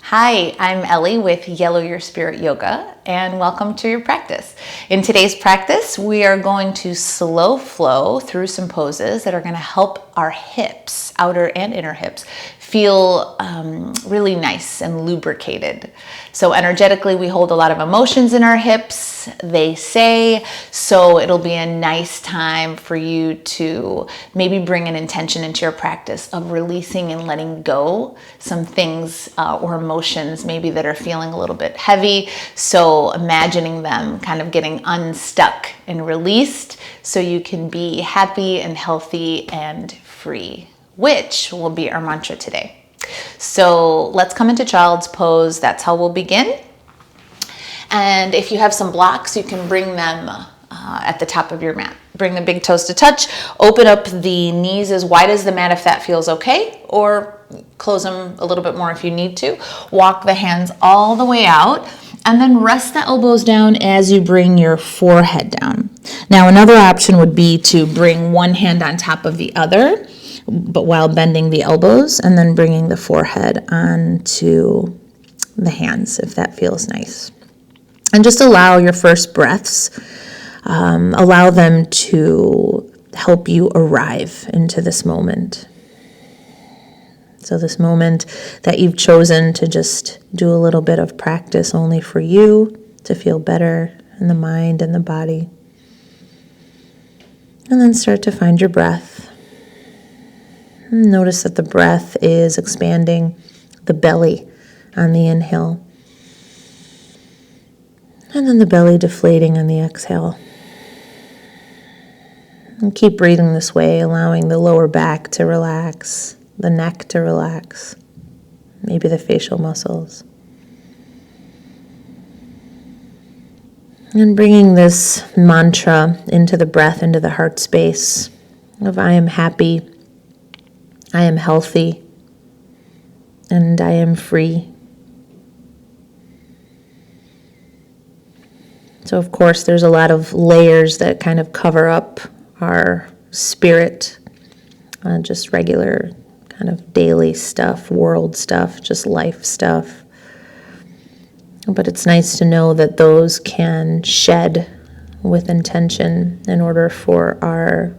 Hi, I'm Ellie with Yellow Your Spirit Yoga, and welcome to your practice. In today's practice, we are going to slow flow through some poses that are going to help our hips, outer and inner hips, feel really nice and lubricated. So energetically, we hold a lot of emotions in our hips, they say, so it'll be a nice time for you to maybe bring an intention into your practice of releasing and letting go some things or emotions maybe that are feeling a little bit heavy. So imagining them kind of getting unstuck and released so you can be happy and healthy and free, which will be our mantra today. So let's come into child's pose. That's how we'll begin. And if you have some blocks, you can bring them at the top of your mat. Bring the big toes to touch. Open up the knees as wide as the mat if that feels okay, or close them a little bit more if you need to. Walk the hands all the way out, and then rest the elbows down as you bring your forehead down. Now, another option would be to bring one hand on top of the other, but while bending the elbows, and then bringing the forehead onto the hands, if that feels nice. And just allow your first breaths, allow them to help you arrive into this moment. So this moment that you've chosen to just do a little bit of practice only for you to feel better in the mind and the body. And then start to find your breath. Notice that the breath is expanding the belly on the inhale. And then the belly deflating on the exhale. And keep breathing this way, allowing the lower back to relax, the neck to relax, maybe the facial muscles. And bringing this mantra into the breath, into the heart space of I am happy, I am healthy, and I am free. So of course there's a lot of layers that kind of cover up our spirit, just regular kind of daily stuff, world stuff, just life stuff. But it's nice to know that those can shed with intention in order for our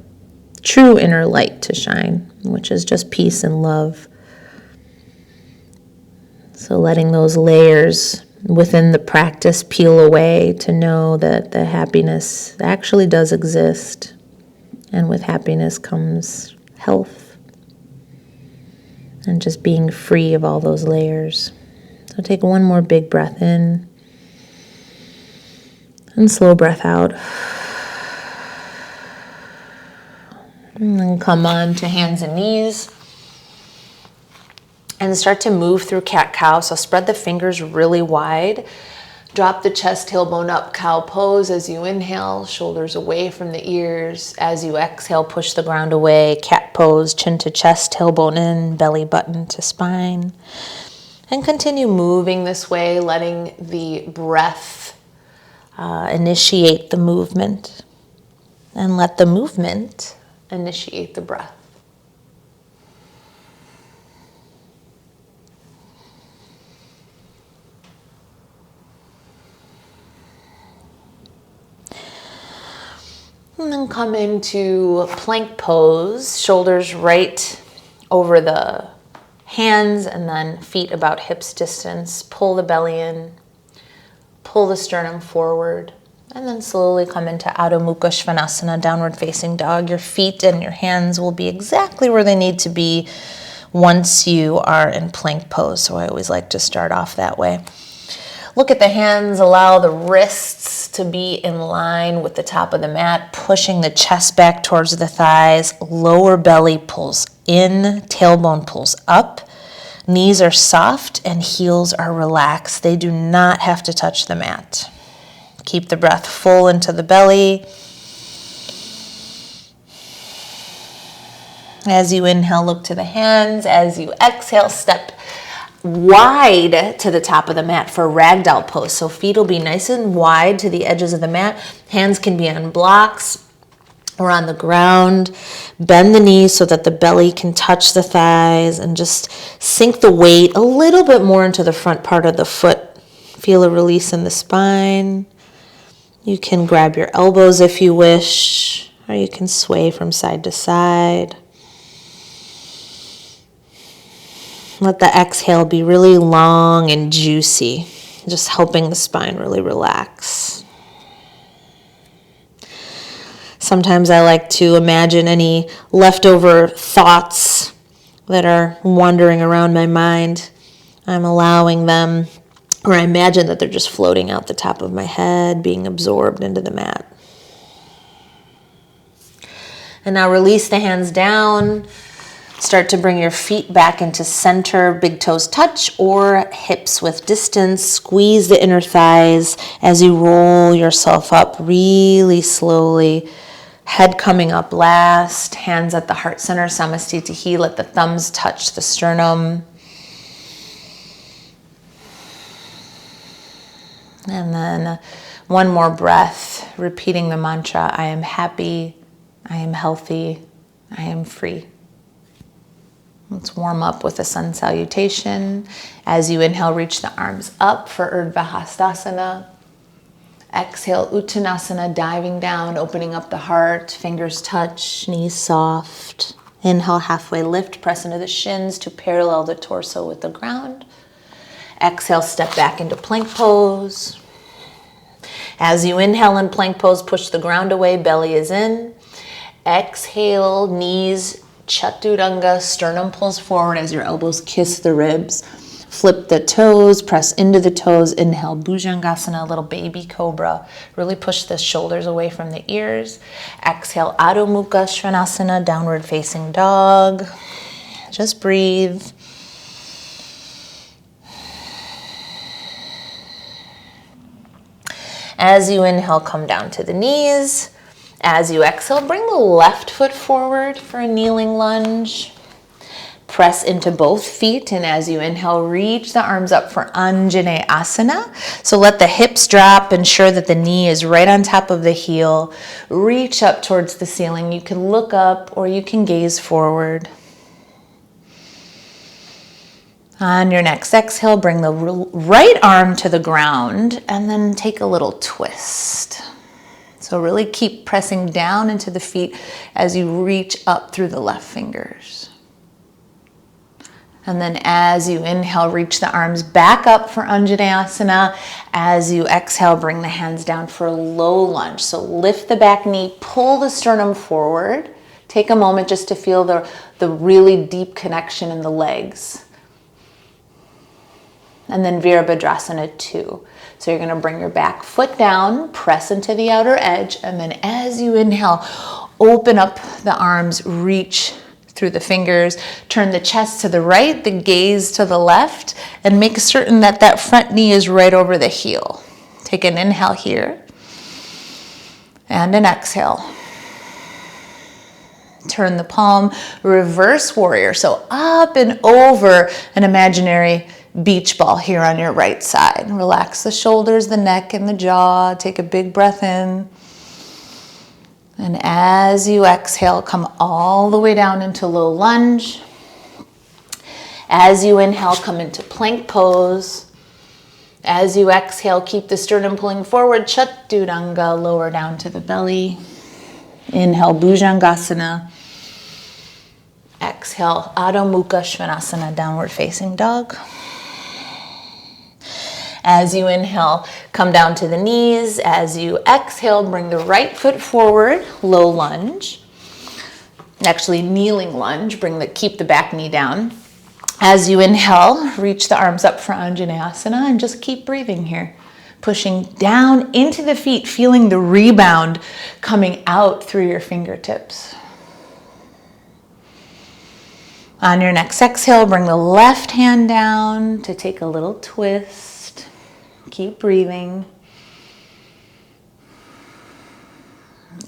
true inner light to shine, which is just peace and love. So letting those layers within the practice peel away to know that the happiness actually does exist. And with happiness comes health. And just being free of all those layers. So take one more big breath in. And slow breath out. And then come on to hands and knees. And start to move through cat-cow. So spread the fingers really wide. Drop the chest, tailbone up, cow pose as you inhale, shoulders away from the ears. As you exhale, push the ground away, cat pose, chin to chest, tailbone in, belly button to spine. And continue moving this way, letting the breath initiate the movement. And let the movement initiate the breath. And then come into plank pose, shoulders right over the hands and then feet about hips distance. Pull the belly in, pull the sternum forward, and then slowly come into Adho Mukha Svanasana, downward facing dog. Your feet and your hands will be exactly where they need to be once you are in plank pose. So I always like to start off that way. Look at the hands, allow the wrists to be in line with the top of the mat, pushing the chest back towards the thighs, lower belly pulls in, tailbone pulls up, knees are soft and heels are relaxed. They do not have to touch the mat. Keep the breath full into the belly. As you inhale, look to the hands. As you exhale, step wide to the top of the mat for ragdoll pose. So feet will be nice and wide to the edges of the mat. Hands can be on blocks. or on the ground. Bend the knees so that the belly can touch the thighs, and just sink the weight a little bit more into the front part of the foot. Feel a release in the spine. You can grab your elbows if you wish, or you can sway from side to side. Let the exhale be really long and juicy, just helping the spine really relax. Sometimes I like to imagine any leftover thoughts that are wandering around my mind. I'm allowing them, or I imagine that they're just floating out the top of my head, being absorbed into the mat. And now release the hands down. Start to bring your feet back into center, big toes touch, or hips with distance. Squeeze the inner thighs as you roll yourself up really slowly. Head coming up last, hands at the heart center, Samastitihi. Let the thumbs touch the sternum. And then one more breath, repeating the mantra, I am happy, I am healthy, I am free. Let's warm up with a sun salutation. As you inhale, reach the arms up for Urdhva Hastasana. Exhale, Uttanasana, diving down, opening up the heart, fingers touch, knees soft. Inhale, halfway lift, press into the shins to parallel the torso with the ground. Exhale, step back into plank pose. As you inhale in plank pose, push the ground away, belly is in. Exhale, knees, Chaturanga, sternum pulls forward as your elbows kiss the ribs. Flip the toes, press into the toes. Inhale, Bhujangasana, little baby cobra. Really push the shoulders away from the ears. Exhale, Adho Mukha Svanasana, downward facing dog. Just breathe. As you inhale, come down to the knees. As you exhale, bring the left foot forward for a kneeling lunge. Press into both feet, and as you inhale, reach the arms up for Anjaneyasana. So let the hips drop, ensure that the knee is right on top of the heel. Reach up towards the ceiling. You can look up or you can gaze forward. On your next exhale, bring the right arm to the ground and then take a little twist. So really keep pressing down into the feet as you reach up through the left fingers. And then as you inhale, reach the arms back up for Anjaneyasana. As you exhale, bring the hands down for a low lunge. So lift the back knee, pull the sternum forward. Take a moment just to feel the really deep connection in the legs. And then Virabhadrasana 2. So you're gonna bring your back foot down, press into the outer edge, and then as you inhale, open up the arms, reach through the fingers, turn the chest to the right, the gaze to the left, and make certain that that front knee is right over the heel. Take an inhale here, and an exhale. Turn the palm, reverse warrior. So up and over an imaginary beach ball here on your right side. Relax the shoulders, the neck, and the jaw. Take a big breath in. And as you exhale, come all the way down into low lunge. As you inhale, come into plank pose. As you exhale, keep the sternum pulling forward. Chaturanga, lower down to the belly. Inhale, Bhujangasana. Exhale, Adho Mukha Svanasana, downward facing dog. As you inhale, come down to the knees. As you exhale, bring the right foot forward, low lunge. Actually, kneeling lunge, keep the back knee down. As you inhale, reach the arms up for Anjaneyasana and just keep breathing here. Pushing down into the feet, feeling the rebound coming out through your fingertips. On your next exhale, bring the left hand down to take a little twist. Keep breathing.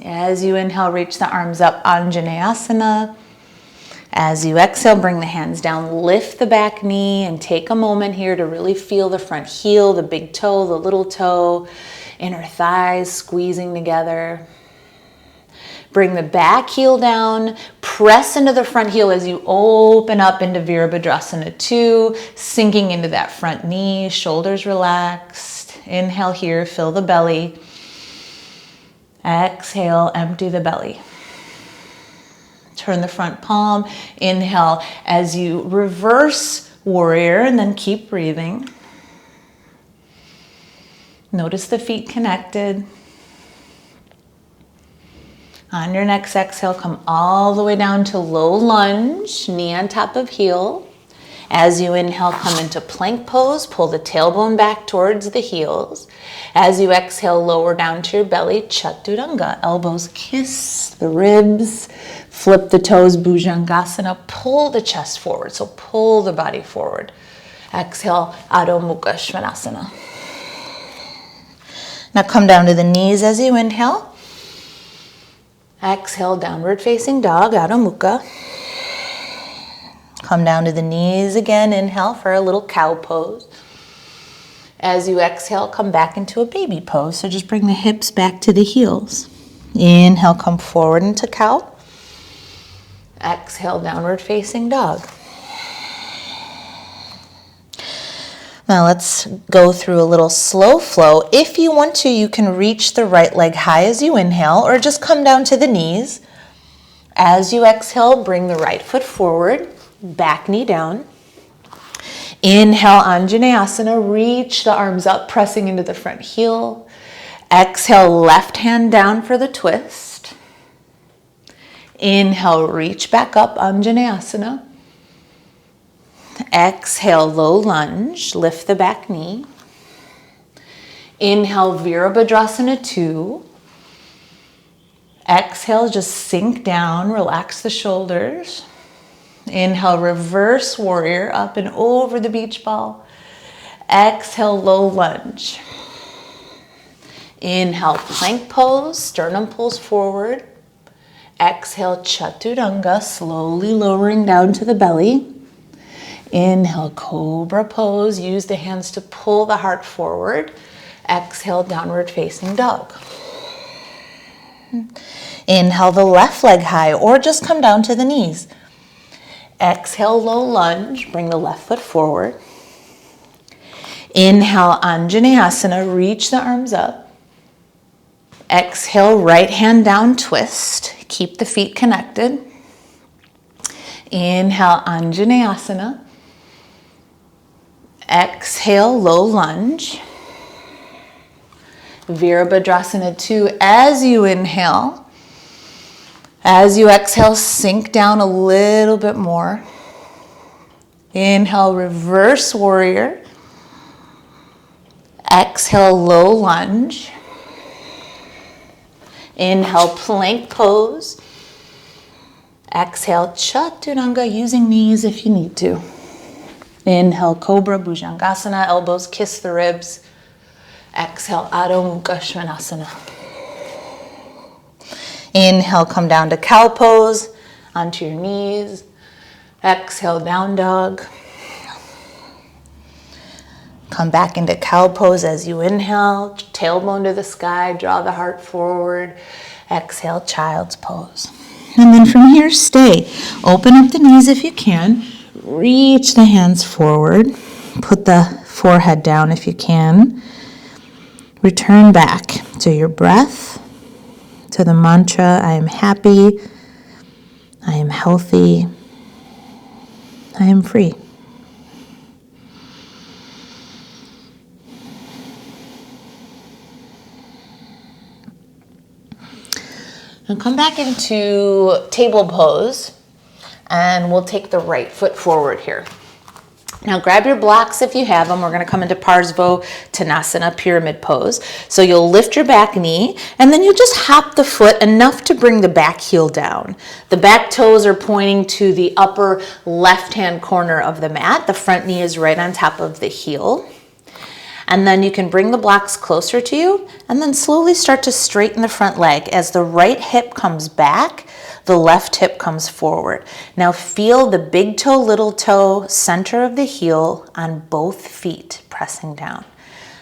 As you inhale, reach the arms up, Anjaneyasana. As you exhale, bring the hands down, lift the back knee, and take a moment here to really feel the front heel, the big toe, the little toe, inner thighs squeezing together. Bring the back heel down, press into the front heel as you open up into Virabhadrasana 2, sinking into that front knee, shoulders relaxed. Inhale here, fill the belly. Exhale, empty the belly. Turn the front palm, inhale as you reverse warrior and then keep breathing. Notice the feet connected. On your next exhale, come all the way down to low lunge, knee on top of heel. As you inhale, come into plank pose, pull the tailbone back towards the heels. As you exhale, lower down to your belly, chaturanga. Elbows kiss the ribs, flip the toes, bhujangasana, pull the chest forward, so pull the body forward. Exhale, Adho Mukha Svanasana. Now come down to the knees as you inhale. Exhale, downward facing dog, Adho Mukha. Come down to the knees again, inhale for a little cow pose. As you exhale, come back into a baby pose. So just bring the hips back to the heels. Inhale, come forward into cow. Exhale, downward facing dog. Now let's go through a little slow flow. If you want to, you can reach the right leg high as you inhale, or just come down to the knees. As you exhale, bring the right foot forward, back knee down. Inhale, Anjaneyasana, reach the arms up, pressing into the front heel. Exhale, left hand down for the twist. Inhale, reach back up, Anjaneyasana. Exhale, low lunge, lift the back knee. Inhale, Virabhadrasana 2. Exhale, just sink down, relax the shoulders. Inhale, reverse warrior, up and over the beach ball. Exhale, low lunge. Inhale, plank pose, sternum pulls forward. Exhale, chaturanga, slowly lowering down to the belly. Inhale, cobra pose, use the hands to pull the heart forward. Exhale, downward facing dog. Inhale, the left leg high, or just come down to the knees. Exhale, low lunge, bring the left foot forward. Inhale, Anjaneyasana, reach the arms up. Exhale, right hand down, twist. Keep the feet connected. Inhale, Anjaneyasana. Exhale, low lunge. Virabhadrasana 2 as you inhale. As you exhale, sink down a little bit more. Inhale, reverse warrior. Exhale, low lunge. Inhale, plank pose. Exhale, chaturanga, using knees if you need to. Inhale, cobra, bhujangasana, elbows kiss the ribs. Exhale, Adho Mukha Svanasana. Inhale, come down to cow pose, onto your knees. Exhale, down dog. Come back into cow pose as you inhale, tailbone to the sky, draw the heart forward. Exhale, child's pose. And then from here, stay. Open up the knees if you can. Reach the hands forward. Put the forehead down if you can. Return back to your breath, to the mantra, I am happy, I am healthy, I am free. And come back into table pose, and we'll take the right foot forward here. Now grab your blocks if you have them. We're going to come into Parsvottanasana, pyramid pose. So you'll lift your back knee, and then you'll just hop the foot enough to bring the back heel down. The back toes are pointing to the upper left-hand corner of the mat. The front knee is right on top of the heel. And then you can bring the blocks closer to you, and then slowly start to straighten the front leg. As the right hip comes back, the left hip comes forward. Now feel the big toe, little toe, center of the heel on both feet pressing down.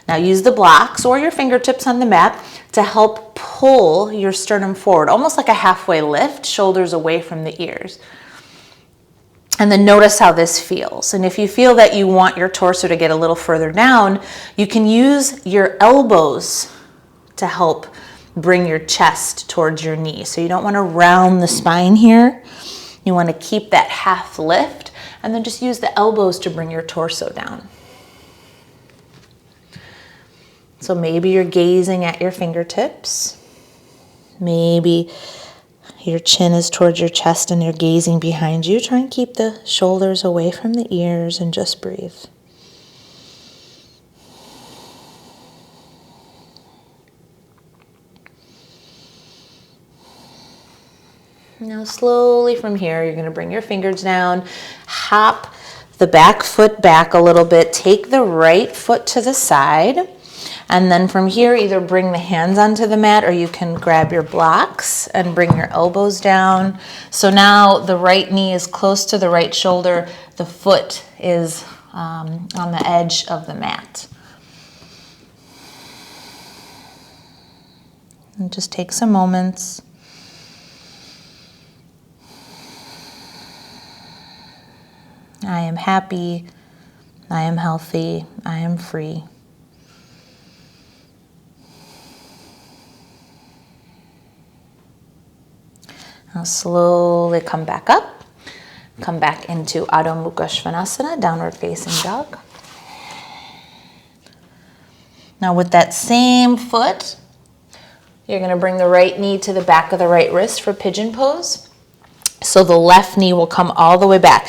Now use the blocks or your fingertips on the mat to help pull your sternum forward, almost like a halfway lift, shoulders away from the ears. And then notice how this feels. And if you feel that you want your torso to get a little further down, you can use your elbows to help bring your chest towards your knee. So you don't want to round the spine here. You want to keep that half lift, and then just use the elbows to bring your torso down. So maybe you're gazing at your fingertips. Maybe your chin is towards your chest and you're gazing behind you. Try and keep the shoulders away from the ears and just breathe. Now slowly from here, you're going to bring your fingers down, hop the back foot back a little bit, take the right foot to the side, and then from here, either bring the hands onto the mat or you can grab your blocks and bring your elbows down. So now the right knee is close to the right shoulder, the foot is on the edge of the mat. And just take some moments. I am happy, I am healthy, I am free. Now slowly come back up, come back into Adho Mukha Svanasana, downward facing dog. Now with that same foot, you're going to bring the right knee to the back of the right wrist for pigeon pose. So the left knee will come all the way back.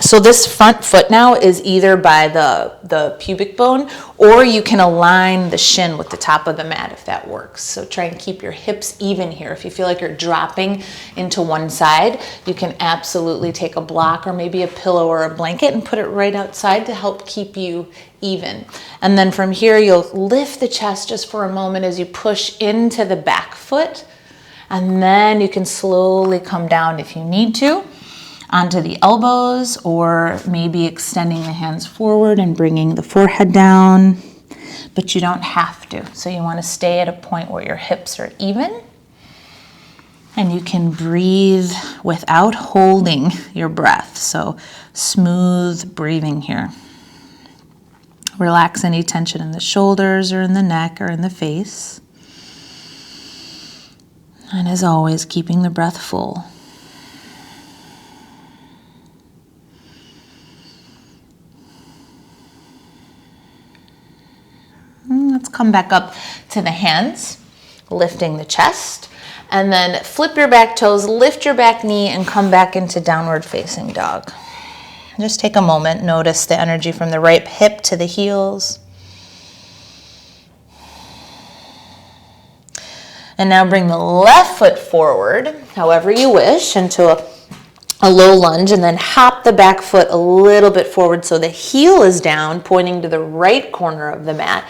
So this front foot now is either by the pubic bone, or you can align the shin with the top of the mat if that works. So try and keep your hips even here. If you feel like you're dropping into one side, you can absolutely take a block or maybe a pillow or a blanket and put it right outside to help keep you even. And then from here, you'll lift the chest just for a moment as you push into the back foot. And then you can slowly come down if you need to, onto the elbows, or maybe extending the hands forward and bringing the forehead down, but you don't have to. So you want to stay at a point where your hips are even, and you can breathe without holding your breath. So smooth breathing here. Relax any tension in the shoulders or in the neck or in the face. And as always, keeping the breath full. Let's come back up to the hands, lifting the chest, and then flip your back toes, lift your back knee, and come back into downward facing dog. Just take a moment, notice the energy from the right hip to the heels. And now bring the left foot forward, however you wish, into a low lunge, and then hop the back foot a little bit forward so the heel is down, pointing to the right corner of the mat.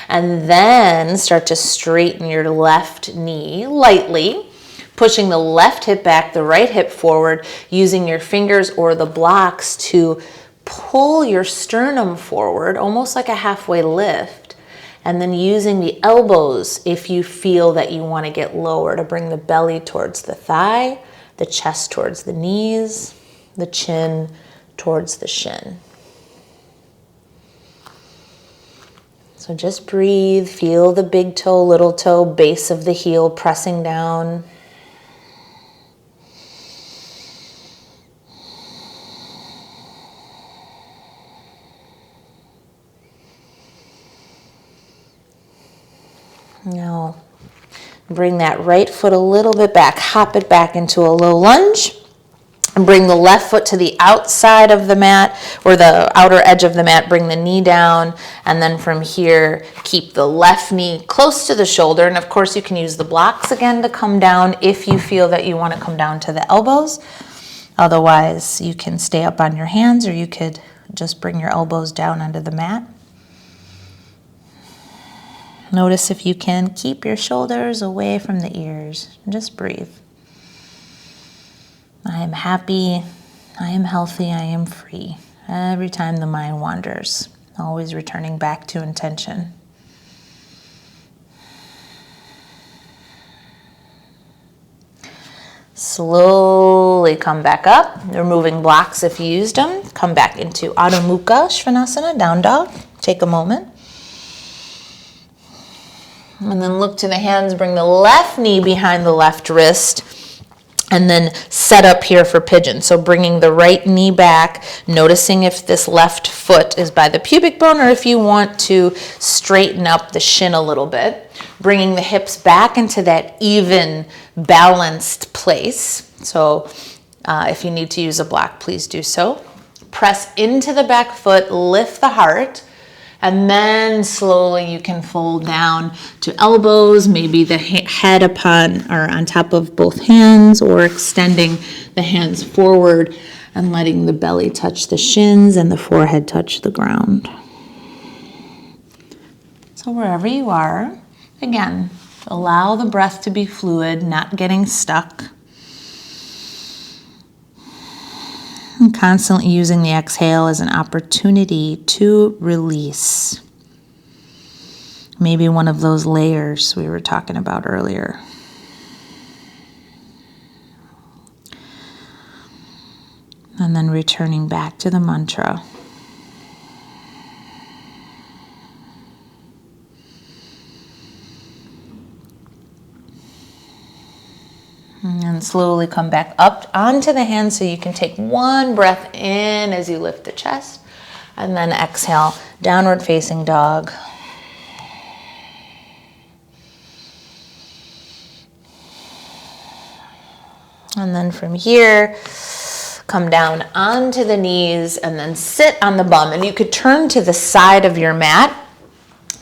And then start to straighten your left knee lightly, pushing the left hip back, the right hip forward, using your fingers or the blocks to pull your sternum forward, almost like a halfway lift. And then using the elbows if you feel that you want to get lower, to bring the belly towards the thigh, the chest towards the knees, the chin towards the shin. So just breathe, feel the big toe, little toe, base of the heel pressing down. Now, bring that right foot a little bit back, hop it back into a low lunge. And bring the left foot to the outside of the mat, or the outer edge of the mat. Bring the knee down, and then from here, keep the left knee close to the shoulder. And of course, you can use the blocks again to come down if you feel that you want to come down to the elbows. Otherwise, you can stay up on your hands, or you could just bring your elbows down onto the mat. Notice if you can keep your shoulders away from the ears. Just breathe. I am happy, I am healthy, I am free. Every time the mind wanders, Always returning back to intention. Slowly come back up, removing blocks if you used them. Come back into Adho Mukha Svanasana, down dog. Take a moment. And then look to the hands, bring the left knee behind the left wrist, and then set up here for pigeon. So bringing the right knee back, noticing if this left foot is by the pubic bone or if you want to straighten up the shin a little bit. Bringing the hips back into that even, balanced place. So if you need to use a block, please do so. Press into the back foot, lift the heart. And then slowly you can fold down to elbows, maybe the head upon or on top of both hands, or extending the hands forward and letting the belly touch the shins and the forehead touch the ground. So wherever you are, again, allow the breath to be fluid, not getting stuck. And constantly using the exhale as an opportunity to release. Maybe one of those layers we were talking about earlier. And then returning back to the mantra. And slowly come back up onto the hands so you can take one breath in as you lift the chest. And then exhale, downward facing dog. And then from here, come down onto the knees and then sit on the bum. And you could turn to the side of your mat.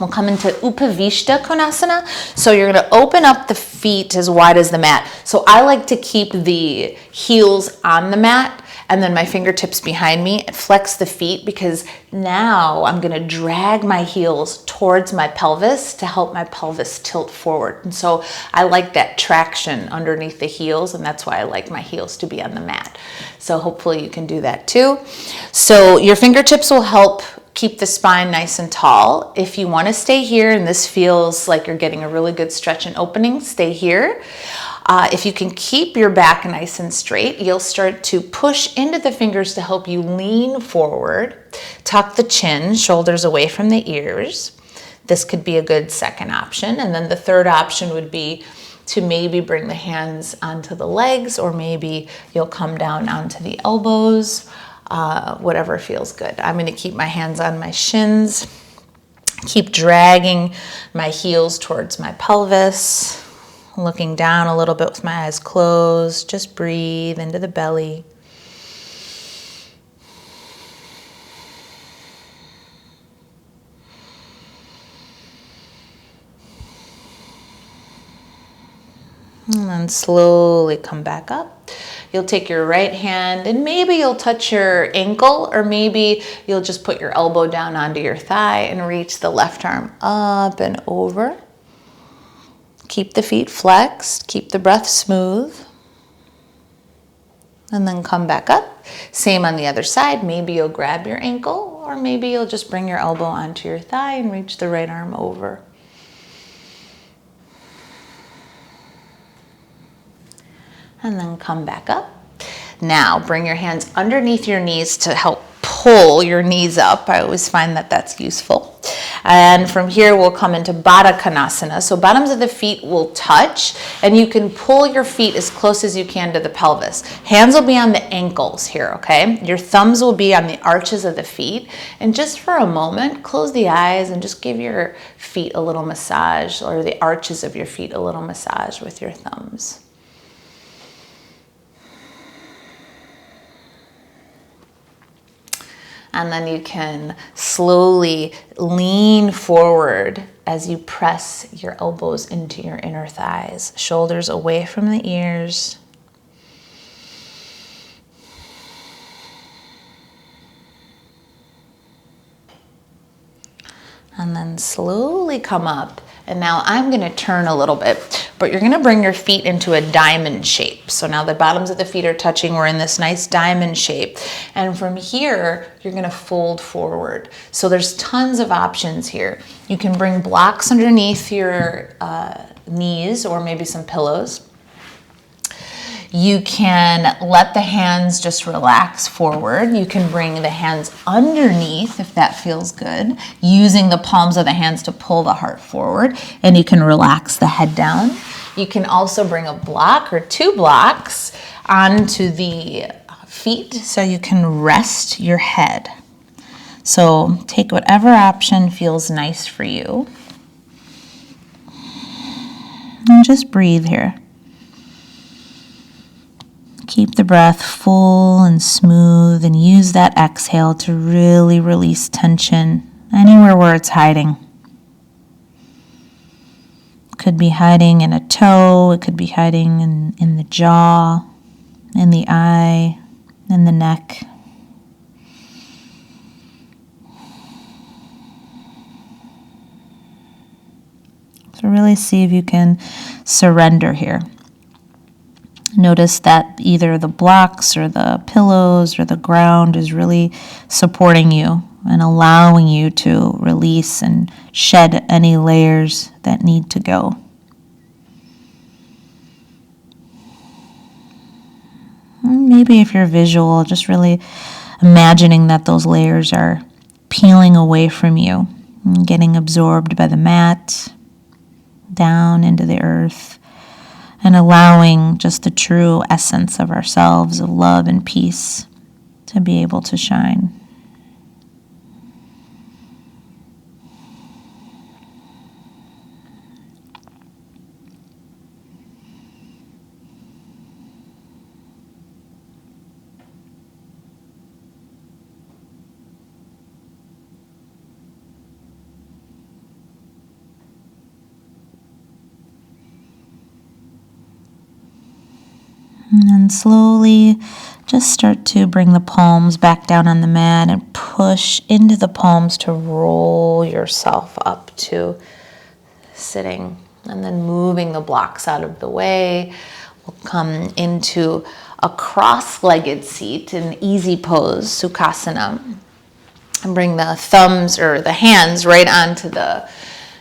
We'll come into Upavishta Konasana. So you're going to open up the feet as wide as the mat. So I like to keep the heels on the mat and then my fingertips behind me and flex the feet, because now I'm going to drag my heels towards my pelvis to help my pelvis tilt forward. And so I like that traction underneath the heels, and that's why I like my heels to be on the mat. So hopefully you can do that too. So your fingertips will help keep the spine nice and tall. If you want to stay here and this feels like you're getting a really good stretch and opening, stay here. If you can keep your back nice and straight, you'll start to push into the fingers to help you lean forward. Tuck the chin, shoulders away from the ears. This could be a good second option. And then the third option would be to maybe bring the hands onto the legs, or maybe you'll come down onto the elbows. Whatever feels good. I'm going to keep my hands on my shins, keep dragging my heels towards my pelvis, looking down a little bit with my eyes closed. Just breathe into the belly. And then slowly come back up. You'll take your right hand and maybe you'll touch your ankle, or maybe you'll just put your elbow down onto your thigh and reach the left arm up and over. Keep the feet flexed, keep the breath smooth. And then come back up. Same on the other side. Maybe you'll grab your ankle, or maybe you'll just bring your elbow onto your thigh and reach the right arm over. And then come back up. Now bring your hands underneath your knees to help pull your knees up. I always find that that's useful. And from here we'll come into Baddha Konasana. So bottoms of the feet will touch, and you can pull your feet as close as you can to the pelvis. Hands will be on the ankles here, okay? Your thumbs will be on the arches of the feet. And just for a moment, close the eyes and just give your feet a little massage, or the arches of your feet a little massage with your thumbs. And then you can slowly lean forward as you press your elbows into your inner thighs, shoulders away from the ears. And then slowly come up And now I'm gonna turn a little bit, but you're gonna bring your feet into a diamond shape. So now the bottoms of the feet are touching, we're in this nice diamond shape. And from here, you're gonna fold forward. So there's tons of options here. You can bring blocks underneath your knees or maybe some pillows. You can let the hands just relax forward. You can bring the hands underneath if that feels good, using the palms of the hands to pull the heart forward, and you can relax the head down. You can also bring a block or 2 blocks onto the feet so you can rest your head. So take whatever option feels nice for you. And just breathe here. Keep the breath full and smooth and use that exhale to really release tension anywhere where it's hiding. It could be hiding in a toe, it could be hiding in the jaw, in the eye, in the neck. So really see if you can surrender here. Notice that either the blocks or the pillows or the ground is really supporting you and allowing you to release and shed any layers that need to go. Maybe if you're visual, just really imagining that those layers are peeling away from you and getting absorbed by the mat, down into the earth, and allowing just the true essence of ourselves, of love and peace, to be able to shine. And then slowly just start to bring the palms back down on the mat and push into the palms to roll yourself up to sitting. And then moving the blocks out of the way, we'll come into a cross-legged seat, an easy pose, Sukhasana. And bring the thumbs or the hands right onto the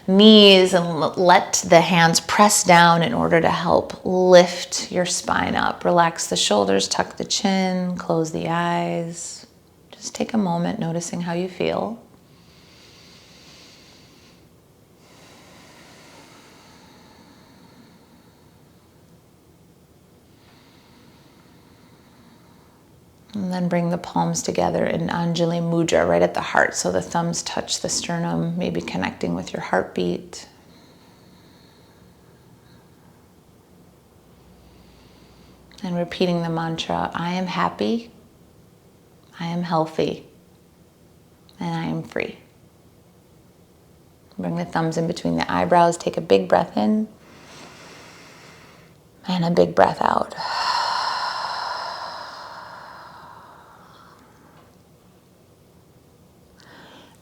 knees and let the hands press down in order to help lift your spine up. Relax the shoulders, tuck the chin, close the eyes. Just take a moment noticing how you feel. And then bring the palms together in Anjali Mudra right at the heart. So the thumbs touch the sternum, maybe connecting with your heartbeat. And repeating the mantra, I am happy, I am healthy, and I am free. Bring the thumbs in between the eyebrows. Take a big breath in and a big breath out.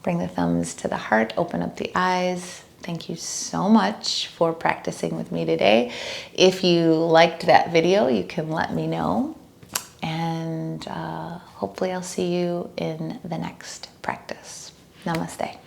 Bring the thumbs to the heart, open up the eyes. Thank you so much for practicing with me today. If you liked that video, you can let me know. And hopefully I'll see you in the next practice. Namaste.